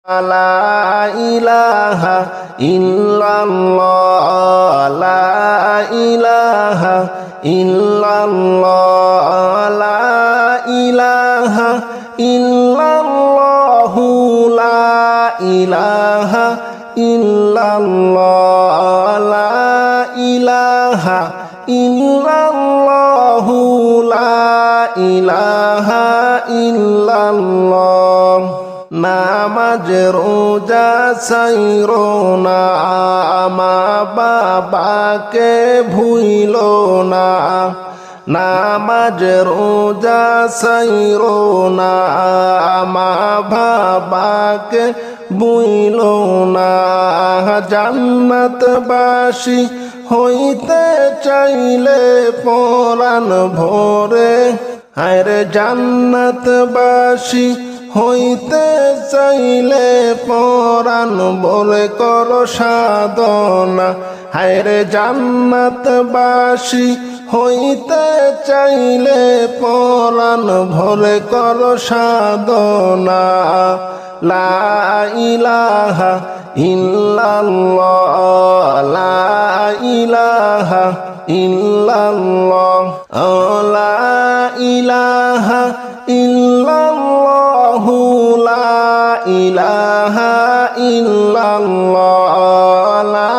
لا إله إلا الله لا إله إلا الله لا إله إلا الله لا إله إلا الله لا إله إلا الله لا إله إلا الله নামাজ রোজা ছাইরো না মা বাবাকে ভুইলো না নামাজ রোজা ছাইরো না মা বাবাকে ভুইলো না জান্নাতবাসী হইতে চাইলে পরাণ ভরে হায়রে জান্নাতবাসী হইতে চাইলে পরাণ বলে কর সাধনা হায়রে জান্নাতবাসী হইতে চাইলে পরাণ ভরে কর সাধনা লা ইলাহা ইল্লাল্লাহ লা ইলাহা ইল্লাল্লাহ লা ইলাহা ইল্লাল্লাহ লা ইলাহা ইল্লাল্লাহ লা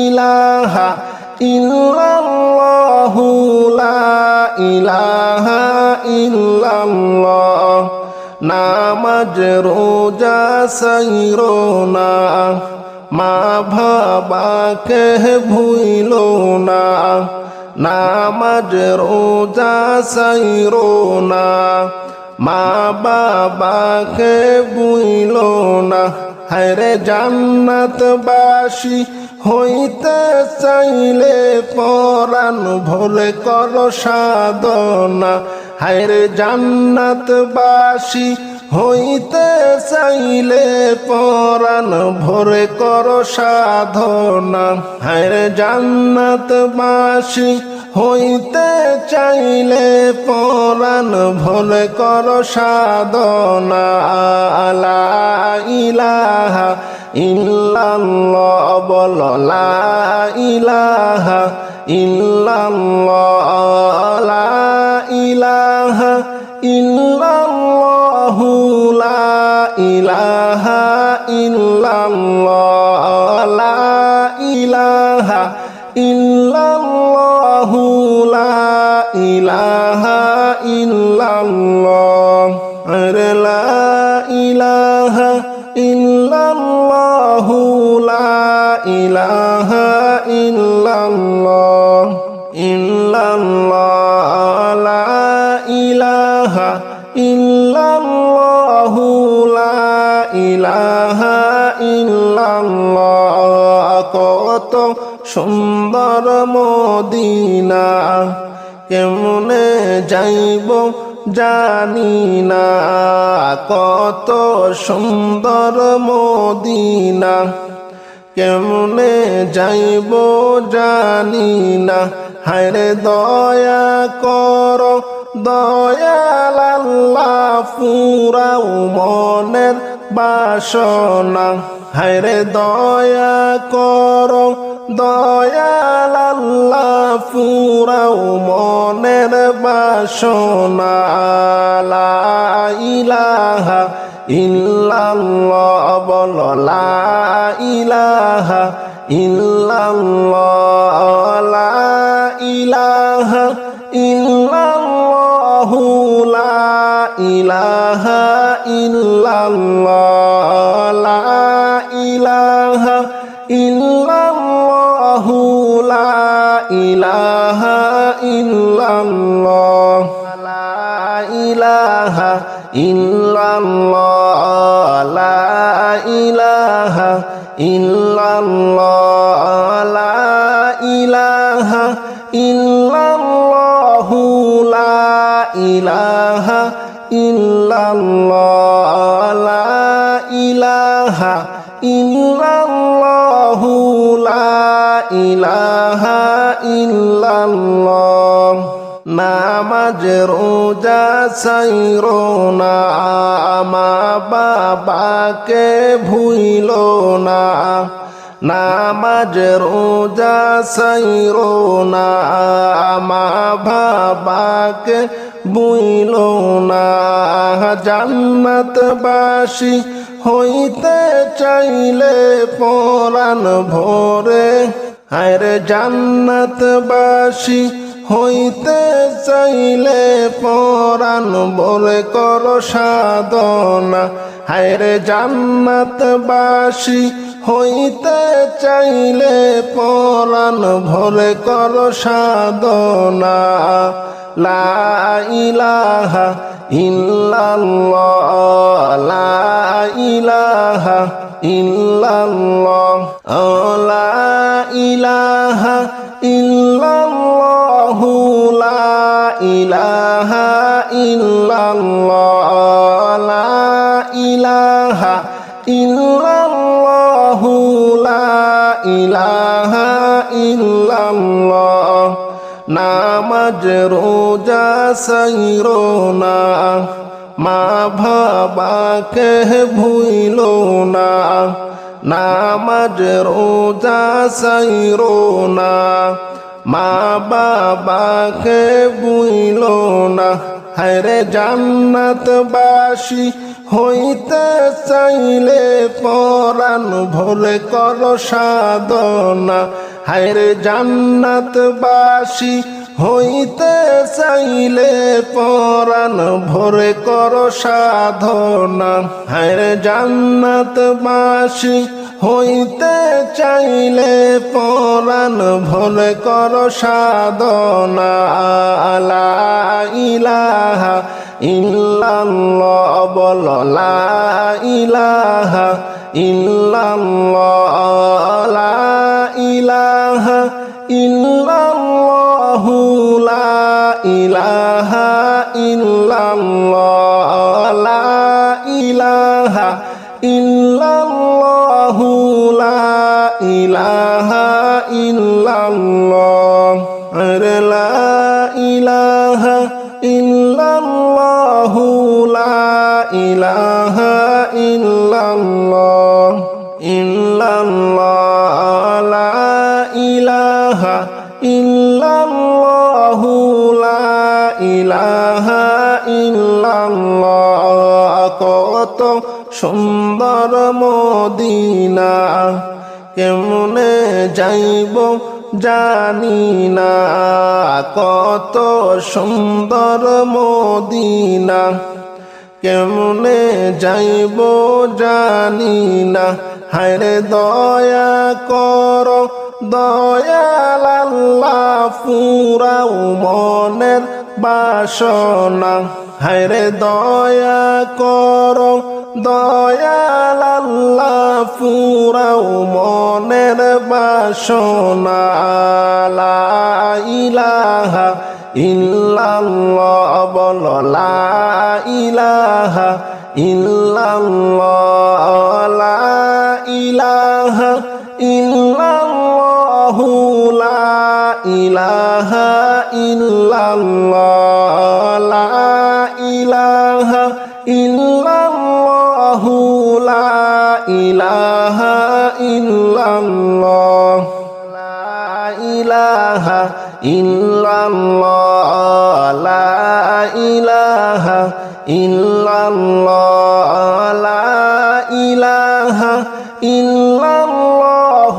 ইলাহা ইল্লাল্লাহ লা ইলাহা ইল্লাল্লাহ নামাজ রোজা ছাইরো না মা বাবাকে ভুইলো না নামাজ রোজা ছাইরো না মা বাবাকে ভুইলো না হায়রে জান্নাতবাসী হইতে চাইলে পরাণ ভরে কর সাধনা হায়রে জান্নাতবাসী হইতে চাইলে পরাণ ভরে কর সাধনা হায়রে জান্নাতবাসী হইতে চাইলে পরাণ ভরে কর সাধনা লা ইলাহা ইল্লাল্লাহ বল লা ইলাহা ইল্লাল্লাহ লা ইলাহা ইল্লাল্লাহ লা ইলাহা ইল্লাল্লাহ লা ইলাহা ইল্লাল্লাহ লা ইলাহা ইল্লাল্লাহ লা ইলাহা ইল্লাল্লাহ লা ইলাহা ইল্লাল্লাহ ইল্লাল্লাহ লা ইলাহা ইল্লাল্লাহ লা ইলাহা ইল্লাল্লাহ কত সুন্দর মদিনা কেমনে যাইব জানি না কত সুন্দর মদিনা কেমনে যাইব জানি না হায়রে দয়া কর দয়াল আল্লাহ পুরাও মনের বাসনা হায়রে দয়া কর দয়াল আল্লাহ পুরাও মনের বাসনা লা ইলাহা ইল্লাল্লাহ বল লা ইলাহা ইল্লাল্লাহ লা ইলাহা ইল্লাল্লাহ লা ইলাহা ইল্লাল্লাহ লা ইলাহা ইল্লাল্লাহ লা ইলাহা ইল্লাল্লাহ লা ইলাহা ইল্লাল্লাহ লা ইলাহা ইল্লাল্লাহ লা ইলাহা ইল্লাল্লাহ লা ইলাহা ইল্লাল্লাহ লা ইলাহা ইল্লাল্লাহ লা ইলাহা ইল্লাল্লাহ নামাজ রোজা ছাইরো না মা বাবাকে ভুইলো না নামাজ রোজা ছাইরো না মা বাবাকে ভুইলো না জান্নাতবাসী হইতে চাইলে পরাণ ভরে হায়রে জান্নাতবাসী হইতে চাইলে পরাণ ভরে কর সাধনা হায়রে জান্নাতবাসী হইতে চাইলে পরাণ ভরে কর সাধনা লা ইলাহা ইল্লাল্লাহ লা ইলাহা ইল্লাল্লাহ লা ইলাহা ইল্লাল্লাহ লা ইলাহা ইল্লাল্লাহ লা ইলাহা ইল্লাল্লাহ লা ইলাহা ইল্লাল্লাহ নামাজ রোজা ছাইরো না মা বাবাকে ভুইলো না নামাজ রোজা ছাইরো না মা বাবাকে ভুইলো না হায়রে জান্নাতবাসী হইতে চাইলে পরাণ ভরে কর সাধনা হায়রে জান্নাতবাসী হইতে চাইলে পরাণ ভরে কর সাধনা হায়রে জান্নাতবাসী হইতে চাইলে পরাণ ভরে কর সাধনা লা ইলাহা ইল্লাল্লাহ বল লা ইলাহা ইল্লাল্লাহ লা ইলাহা ইল্লাল্লাহ লা ইলাহা ইল্লাল্লাহ লা ইলাহা ইল্লাল্লাহ লা ইলাহা ইল্লাল্লাহ লা ইলাহা ইল্লাল্লাহ লা ইলাহা ইল্লাল্লাহ ইল্লাল্লাহ লা ইলাহা ইল্লাল্লাহ লা ইলাহা ইল্লাল্লাহ কত সুন্দর মদিনা কেমনে যাইব জানি না কত সুন্দর মদিনা কেমনে যাইব জানি না হায়রে দয়া কর দয়াল আল্লাহ পুরাও মনের বাসনা হায়রে দয়া কর দয়াল আল্লাহ পুরাও মনের বাসনা লা ইলাহা ইল্লাল্লাহ বল লা ইলাহা ইল্লাল্লাহ লা ইলাহা ইল্লাল্লাহ লা ইলাহা ইল্লাল্লাহ লা ইলাহা ইল্লাল্লাহ লা ইলাহা ইল্লাল্লাহ লা ইলাহা ইল্লাল্লাহ লা ইলাহা ইল্লাল্লাহ লা ইলাহা ইল্লাল্লাহ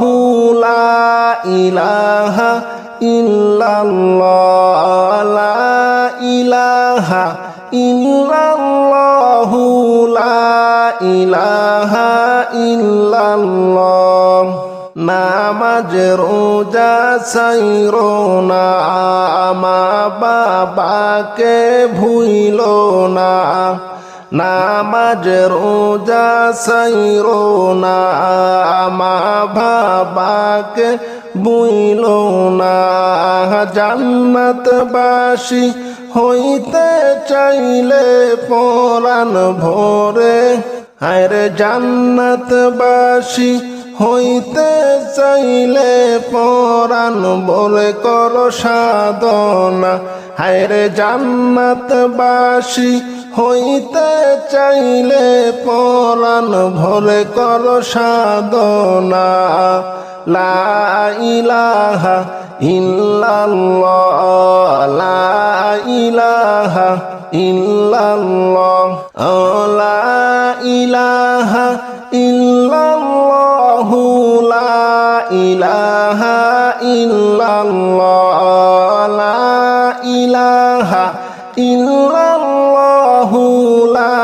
লা ইলাহা ইল্লাল্লাহ লা ইলাহা ইল্লাল্লাহ লা ইলাহা ইল্লাল্লাহ নামাজ রোজা ছাইরো না মা বাবাকে ভুইলো না নামাজ রোজা ছাইরো না মা বাবাকে ভুইলো না জান্নাতবাসী হইতে চাইলে পরাণ ভরে হায়রে জান্নাতবাসী হইতে চাইলে পরাণ বলে কর সাধনা হায়রে জান্নাতবাসী হইতে চাইলে পরাণ ভরে কর সাধনা লা ইলাহা ইল্লাল্লাহ লা ইলাহা ইল্লাল্লাহ লা ইলাহা ইল্লাল্লাহ লা ইলাহা ইল্লাল্লাহ লা ইলাহা ইল্লাল্লাহ লা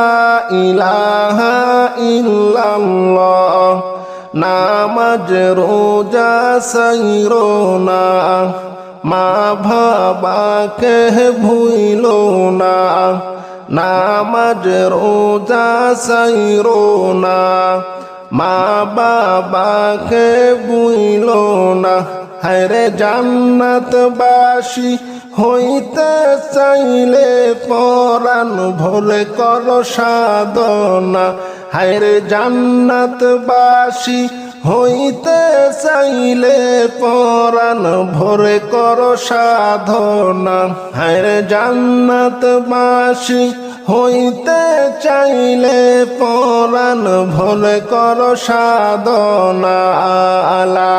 ইলাহা ইল্লাল্লাহ নামাজ রোজা সাইরো না মা বাবাকে ভুইলো না নামাজ রোজা সাইরো না মা বাবাকে ভুইলো না হায়রে জান্নাতবাসী হইতে চাইলে পরাণ ভরে কর সাধনা হায়রে জান্নাতবাসী হইতে চাইলে পরাণ ভরে কর সাধনা হায়রে জান্নাতবাসী হইতে চাইলে পরাণ ভরে কর সাধনা লা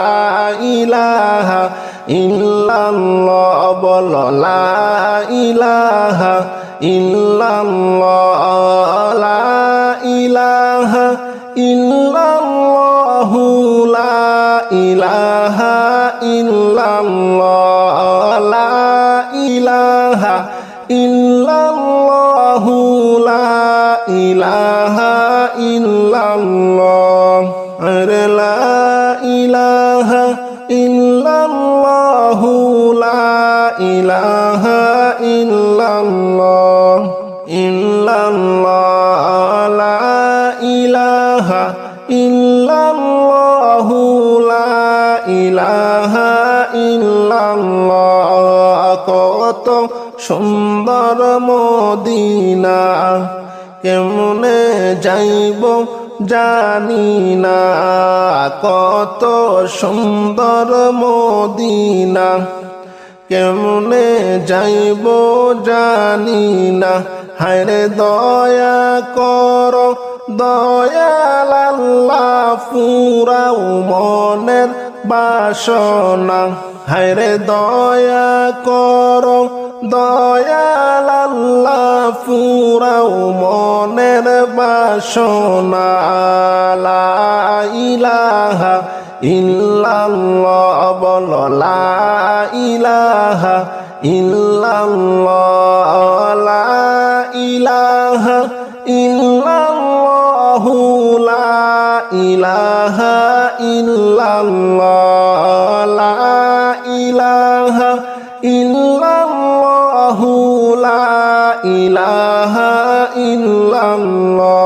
ইলাহা ইল্লাল্লাহ বল লা ইলাহা ইল্লাল্লাহ লা ইলাহা ইল্লাল্লাহ লা ইলাহা ইল্লাল্লাহ লা ইলাহা ইল্লাল্লাহ লা ইলাহা ইল্লাল্লাহ আরে লা ইলাহা ইল্লাল্লাহ লা ইলাহা ইল্লাল্লাহ ইল্লাল্লাহ লা ইলাহা ইল্লাল্লাহ লা ইলাহা ইল্লাল্লাহ কত সুন্দর মদিনা কেমনে যাইব জানি না কত সুন্দর মদিনা কেমনে যাইব জানি না হায়রে দয়া কর দয়াল আল্লাহ পুরাও মনের বাসনা হায়রে দয়া কর দয়াল আল্লাহ পুরাও মনের বাসনা লা ইলাহা ইল্লাল্লাহ বল লা ইলাহা ইল্লাল্লাহ লা ইলাহা ইল্লাল্লাহ লা ইলাহা ইল্লাল্লাহ লা ইলাহা ইল্লাল্লাহ লা ইলাহা ইল্লাল্লাহ